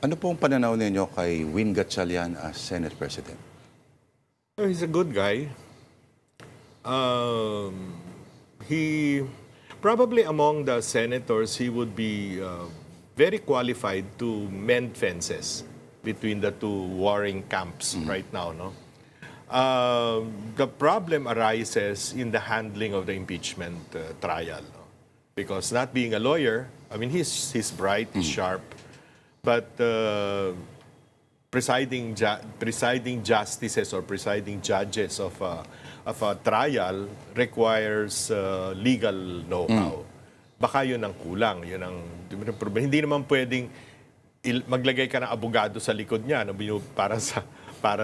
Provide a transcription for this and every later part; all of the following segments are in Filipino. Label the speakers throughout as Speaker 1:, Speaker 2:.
Speaker 1: Ano pong pananaw ninyo kay Win Gatchalian as Senate President?
Speaker 2: Oh, he's a good guy. He probably among the senators, he would be very qualified to mend fences between the two warring camps right now. No, the problem arises in the handling of the impeachment trial, no? Because not being a lawyer, I mean, he's bright, he's sharp, but presiding justices or presiding judges of a trial requires legal know-how. Baka yun ang kulang, yun ang problema. Hindi naman pwedeng maglagay ka ng abogado sa likod niya, no, para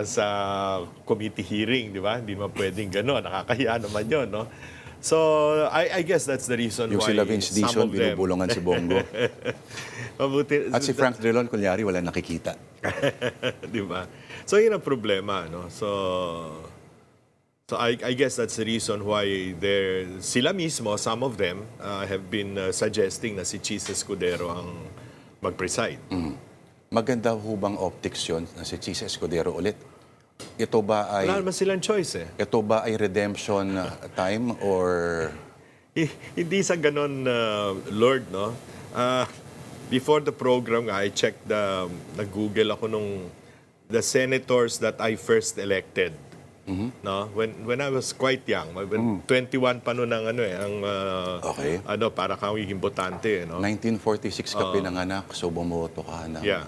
Speaker 2: sa committee hearing, di ba? Hindi naman pwedeng gano'n, nakakahiya naman yun, no? So, I guess that's the reason
Speaker 1: Yung
Speaker 2: why
Speaker 1: sila Vince
Speaker 2: some
Speaker 1: Dizon,
Speaker 2: of them...
Speaker 1: binubulungan si Bongo.
Speaker 2: Mabuti,
Speaker 1: At si Frank Drilon, kunyari, wala nakikita.
Speaker 2: di ba? So, yun ang problema, no? So I guess that's the reason why sila mismo, some of them, have been suggesting na si Cheese Escudero ang mag-preside.
Speaker 1: Maganda ho bang optics yun na si Cheese Escudero ulit? Ito ba ay...
Speaker 2: Wala naman silang choice, eh.
Speaker 1: Ito ba ay redemption time or...
Speaker 2: Hindi sa ganon, Lord, no? Before the program, I checked nag-google ako the senators that I first elected. No? When I was quite young, 21 pa noon ang
Speaker 1: Okay.
Speaker 2: para kang magiging botante, no?
Speaker 1: 1946 ka pinanganak, so bumoto ka ng...
Speaker 2: Yeah.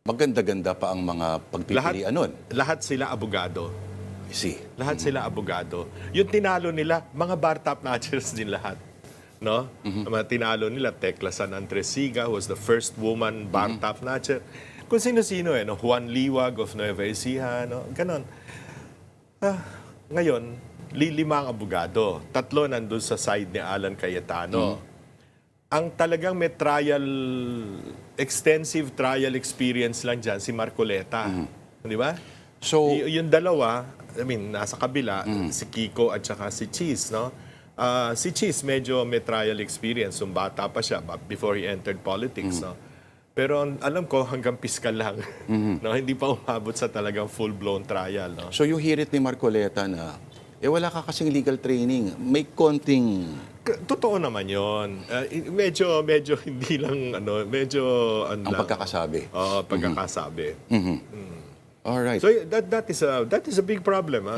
Speaker 1: Maganda-ganda pa ang mga pagpipilian nun.
Speaker 2: Lahat sila abogado.
Speaker 1: See.
Speaker 2: Lahat sila abogado. Yung tinalo nila, mga bar top notchers din lahat. No? Ang mga tinalo nila, Tecla San Andresiga was the first woman bar top notcher. Kung sino-sino, no? Juan Liwag of Nueva Ecija, no? Ganon. Ngayon, limang abogado. 3 nandun sa side ni Alan Cayetano. Ang talagang may extensive trial experience lang dyan, si Marcoleta. Di ba?
Speaker 1: So,
Speaker 2: Yung dalawa, I mean, nasa kabila, si Kiko at saka si Cheese, no? Si Cheese medyo may trial experience, yung bata pa siya before he entered politics, no? Pero alam ko hanggang piskal lang, no? Hindi pa umabot sa talagang full-blown trial, no?
Speaker 1: so yung hirit ni Marcoleta na, wala ka kasing legal training, may konting...
Speaker 2: Totoo naman yon. Medyo hindi lang, medyo...
Speaker 1: ang pagkakasabi.
Speaker 2: Oo, pagkakasabi.
Speaker 1: Alright.
Speaker 2: So that is a big problem.